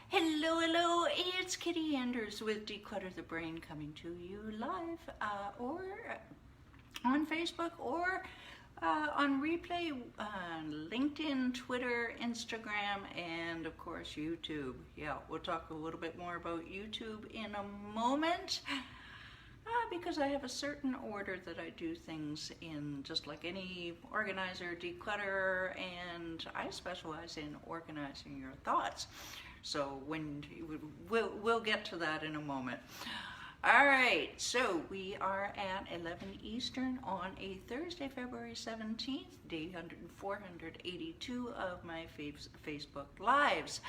Hello, hello, it's Kitti Anders with Declutter the Brain coming to you live or on Facebook or on replay on LinkedIn, Twitter, Instagram, and of course YouTube. Yeah, we'll talk a little bit more about YouTube in a moment because I have a certain order that I do things in, just like any organizer, declutter, and I specialize in organizing your thoughts. So we'll get to that in a moment. All right, so we are at 11 Eastern on a Thursday, February 17th, day 482 of my Facebook Lives.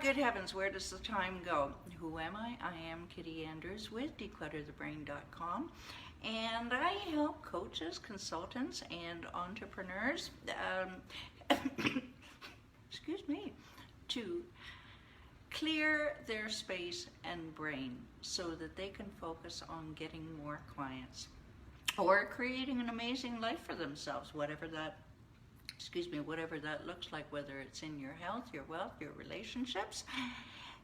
Good heavens, where does the time go? Who am I? I am Kitti Anders with declutterthebrain.com, and I help coaches, consultants, and entrepreneurs, excuse me, to clear their space and brain so that they can focus on getting more clients or creating an amazing life for themselves, whatever that looks like, whether it's in your health, your wealth, your relationships,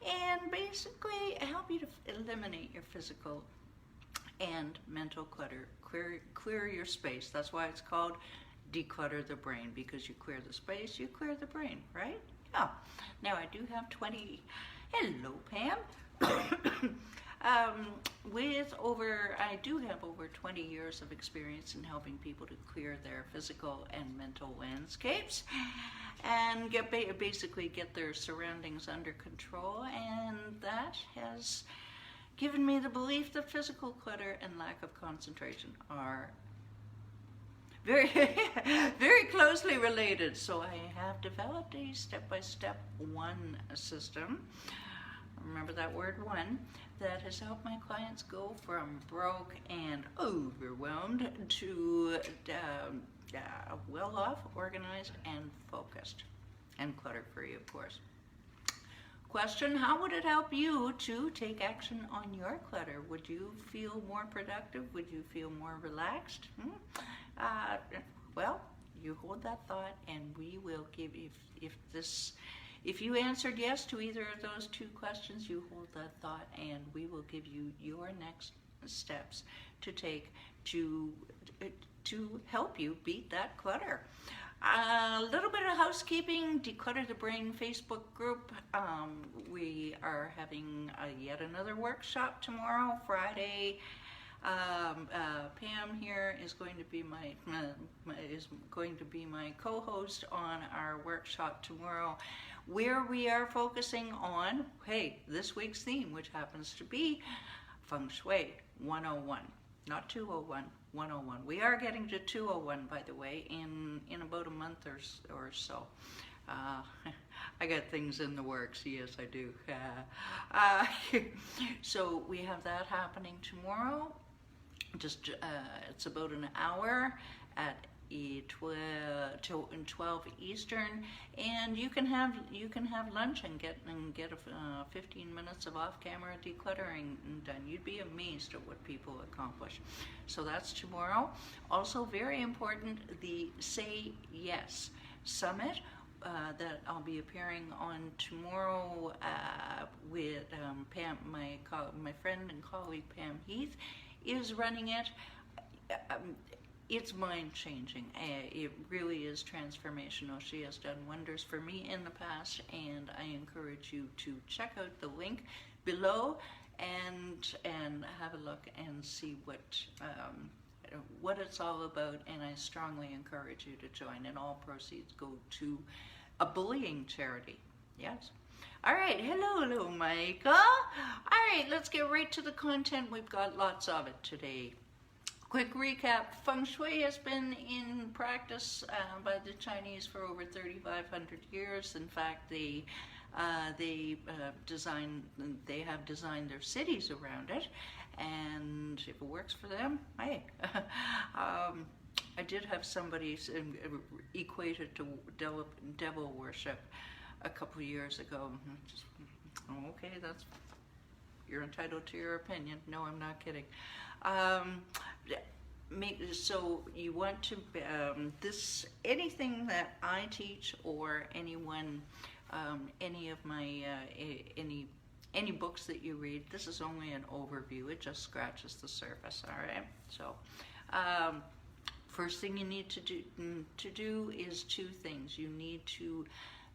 and basically help you to eliminate your physical and mental clutter, clear your space. That's why it's called Declutter the Brain, because you clear the space, you clear the brain, right? Yeah. Now I do have 20, hello Pam, I do have over 20 years of experience in helping people to clear their physical and mental landscapes and basically get their surroundings under control, and that has given me the belief that physical clutter and lack of concentration are very, very closely related. So I have developed a step-by-step one system. Remember that word one, that has helped my clients go from broke and overwhelmed to well off, organized, and focused, and clutter-free, of course. Question: how would it help you to take action on your clutter? Would you feel more productive? Would you feel more relaxed? Well, you hold that thought, and we will give, if you answered yes to either of those two questions, you hold that thought, and we will give you your next steps to take to help you beat that clutter. A little bit of housekeeping. Declutter the Brain Facebook group. We are having yet another workshop tomorrow, Friday. Pam here is going to be my co-host on our workshop tomorrow, where we are focusing on this week's theme, which happens to be Feng Shui 101, not 201. 101. We are getting to 201, by the way, in about a month or so. I got things in the works. Yes, I do. So we have that happening tomorrow. It's about an hour at 12 Eastern, and you can have lunch and get 15 minutes of off-camera decluttering done. You'd be amazed at what people accomplish. So that's tomorrow. Also very important, the Say Yes Summit that I'll be appearing on tomorrow with Pam, my friend and colleague Pam Heath is running it. It's mind-changing. It really is transformational. She has done wonders for me in the past, and I encourage you to check out the link below and have a look and see what it's all about. And I strongly encourage you to join. And all proceeds go to a bullying charity. Yes. All right, hello, Michael. All right, let's get right to the content. We've got lots of it today. Quick recap: Feng Shui has been in practice by the Chinese for over 3,500 years. In fact, they have designed their cities around it, and if it works for them, hey. I did have somebody equate it to devil worship a couple of years ago. Okay, you're entitled to your opinion. No, I'm not kidding. So you want to anything that I teach or anyone any of my any books that you read. This is only an overview. It just scratches the surface. All right. So, first thing you need to do is two things. You need to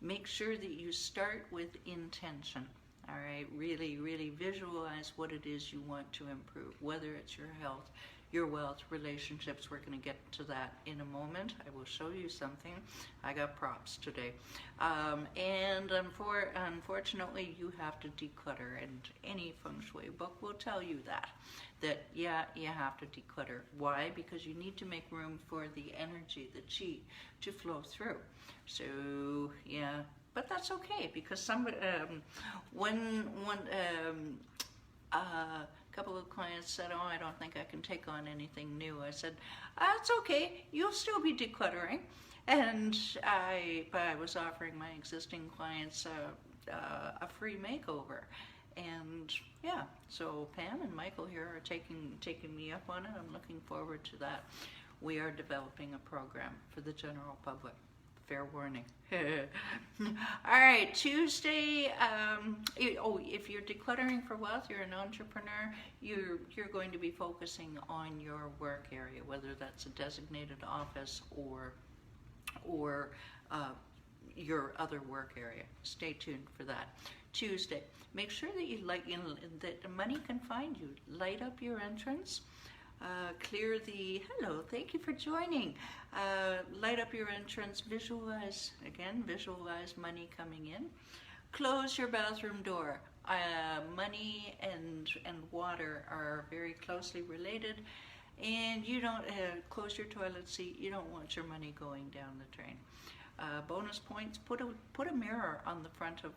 make sure that you start with intention. All right. Really, really visualize what it is you want to improve. Whether it's your health, your wealth, relationships. We're going to get to that in a moment. I will show you something. I got props today. And unfortunately, you have to declutter, and any Feng Shui book will tell you that yeah, you have to declutter. Why? Because you need to make room for the energy, the chi, to flow through. So, yeah, but that's okay, because somebody, a couple of clients said, "Oh, I don't think I can take on anything new." I said, "That's okay. You'll still be decluttering." And I was offering my existing clients a free makeover, and yeah. So Pam and Michael here are taking me up on it. I'm looking forward to that. We are developing a program for the general public. Fair warning. All right, Tuesday. If you're decluttering for wealth, you're an entrepreneur. You're going to be focusing on your work area, whether that's a designated office or your other work area. Stay tuned for that. Tuesday, make sure that that money can find you. Light up your entrance. Clear the, hello, thank you for joining. Light up your entrance, visualize money coming in. Close your bathroom door. Money and water are very closely related, and you don't close your toilet seat. You don't want your money going down the drain. Bonus points, put a mirror on the front of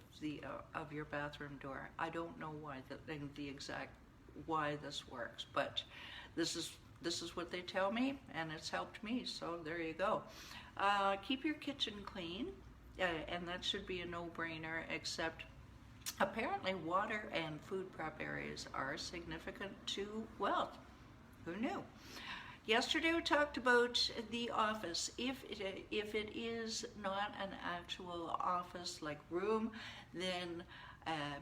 your bathroom door. I don't know why the exact why this works, but this is what they tell me, and it's helped me, so there you go. Keep your kitchen clean, and that should be a no-brainer, except apparently water and food prep areas are significant to wealth. Who knew? Yesterday we talked about the office. If it is not an actual office like room, then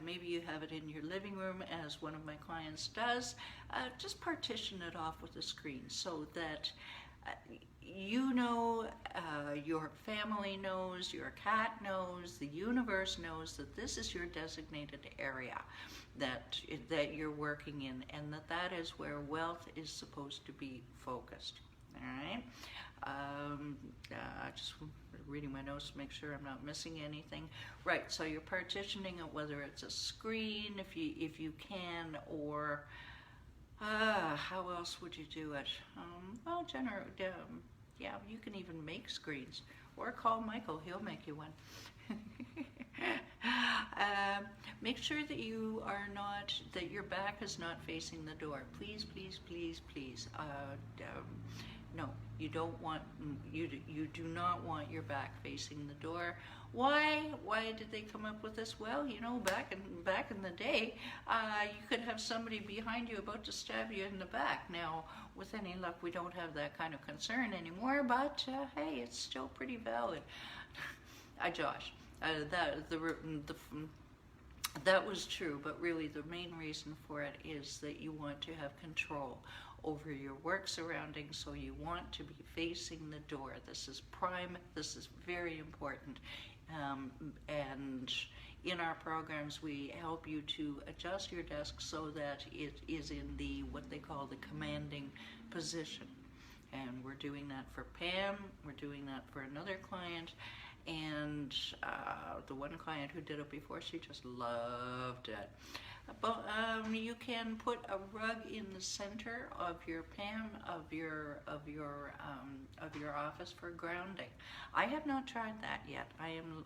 maybe you have it in your living room, as one of my clients does. Just partition it off with a screen so that your family knows, your cat knows, the universe knows that this is your designated area that you're working in, and that is where wealth is supposed to be focused. All right. Just reading my notes to make sure I'm not missing anything. Right, so you're partitioning it, whether it's a screen, if you can, or how else would you do it? Well, yeah, you can even make screens, or call Michael, he'll make you one. Make sure that your back is not facing the door. Please, please, please, please. No, you do not want your back facing the door. Why did they come up with this? Well, back in the day, you could have somebody behind you about to stab you in the back. Now, with any luck, we don't have that kind of concern anymore, but hey, it's still pretty valid. Josh, that was true, but really the main reason for it is that you want to have control over your work surroundings, so you want to be facing the door. This is prime, this is very important. And in our programs, we help you to adjust your desk so that it is in what they call the commanding position. And we're doing that for Pam, we're doing that for another client, and the one client who did it before, she just loved it. But you can put a rug in the center of your of your office for grounding. I have not tried that yet. I am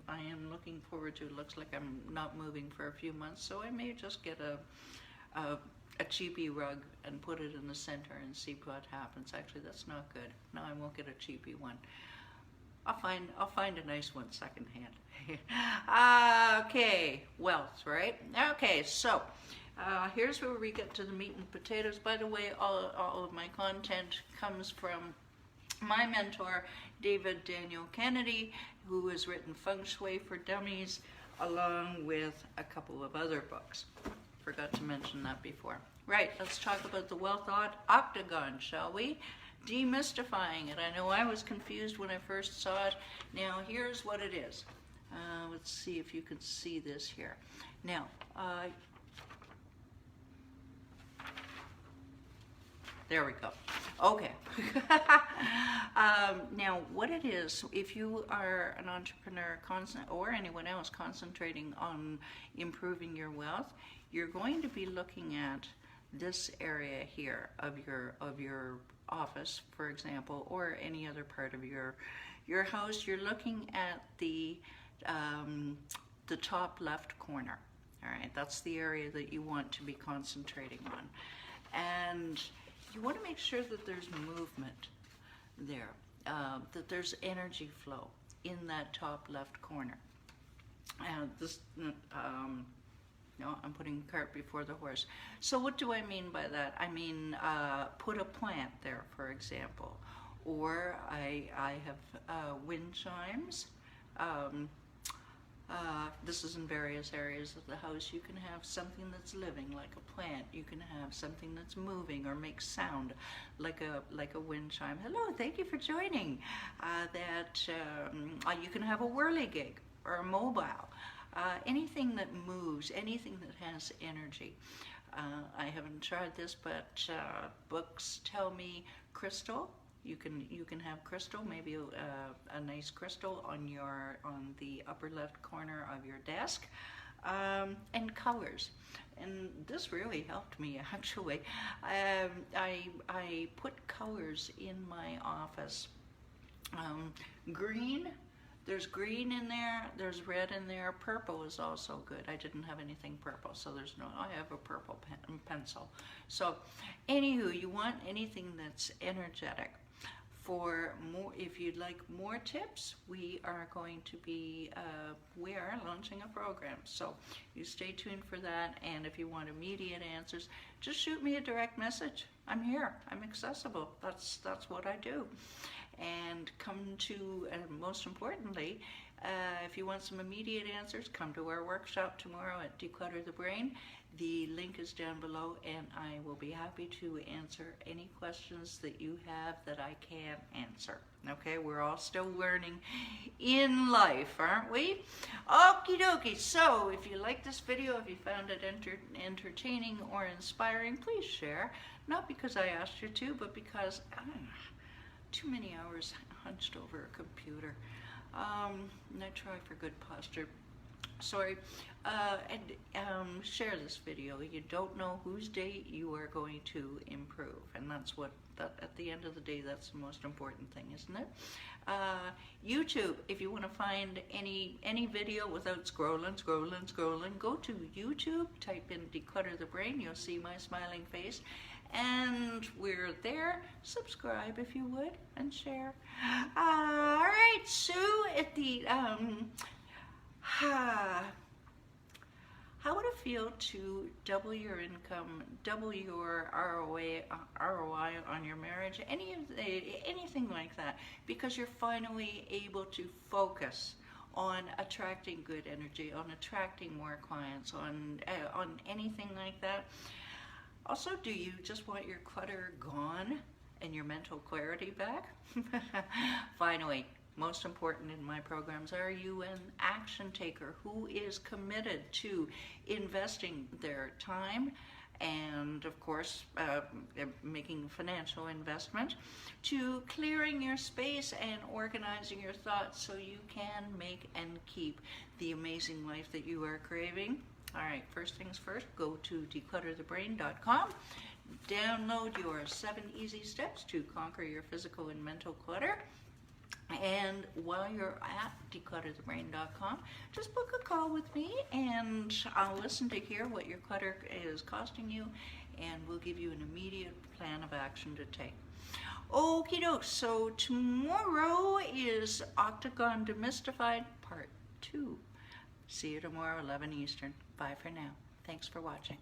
looking forward to it. Looks like I'm not moving for a few months, so I may just get a cheapy rug and put it in the center and see what happens. Actually, that's not good. No, I won't get a cheapy one. I'll find a nice one secondhand. Okay, wealth, right? Okay, so here's where we get to the meat and potatoes. By the way, all of my content comes from my mentor, David Daniel Kennedy, who has written Feng Shui for Dummies. along with a couple of other books. Forgot to mention that before. Right, let's talk about the Wealth Octagon, shall we? Demystifying it. I know I was confused when I first saw it. Now, here's what it is. Let's see if you can see this here. Now, there we go. Okay. Now, what it is, if you are an entrepreneur or anyone else concentrating on improving your wealth, you're going to be looking at this area here of your office, for example, or any other part of your house. You're looking at the top left corner. All right, that's the area that you want to be concentrating on, and you want to make sure that there's movement there, that there's energy flow in that top left corner. No, I'm putting cart before the horse. So what do I mean by that? I mean, put a plant there, for example, or I have wind chimes. This is in various areas of the house. You can have something that's living, like a plant. You can have something that's moving or makes sound, like a wind chime. Hello, thank you for joining. You can have a whirligig or a mobile. Anything that moves, anything that has energy. I haven't tried this, but books tell me crystal. You can have crystal, maybe a nice crystal on the upper left corner of your desk, and colors. And this really helped me, actually. I put colors in my office. Green. There's green in there, there's red in there, purple is also good. I didn't have anything purple, so I have a purple pencil. So, anywho, you want anything that's energetic. If you'd like more tips, we are launching a program. So, you stay tuned for that, and if you want immediate answers, just shoot me a direct message. I'm here, I'm accessible, that's what I do. And most importantly, if you want some immediate answers, come to our workshop tomorrow at Declutter the Brain. The link is down below, and I will be happy to answer any questions that you have that I can answer. Okay, we're all still learning in life, aren't we? Okie dokie. So, if you like this video, if you found it entertaining or inspiring, please share. Not because I asked you to, but because too many hours hunched over a computer. And I try for good posture. Sorry. And share this video. You don't know whose day you are going to improve, and at the end of the day, that's the most important thing, isn't it? YouTube, if you want to find any video without scrolling, go to YouTube, type in Declutter the Brain, you'll see my smiling face. And we're there. Subscribe if you would, and share. All right, Sue, at the how would it feel to double your income, double your ROI on your marriage, anything like that, because you're finally able to focus on attracting good energy, on attracting more clients, on anything like that. Also, do you just want your clutter gone and your mental clarity back? Finally, most important in my programs, are you an action taker who is committed to investing their time and, of course, making financial investment, to clearing your space and organizing your thoughts so you can make and keep the amazing life that you are craving? All right, first things first, go to declutterthebrain.com. Download your 7 easy steps to conquer your physical and mental clutter. And while you're at declutterthebrain.com, just book a call with me, and I'll listen to hear what your clutter is costing you, and we'll give you an immediate plan of action to take. Okie doke, so tomorrow is Octagon Demystified Part 2. See you tomorrow, 11 Eastern. Bye for now. Thanks for watching.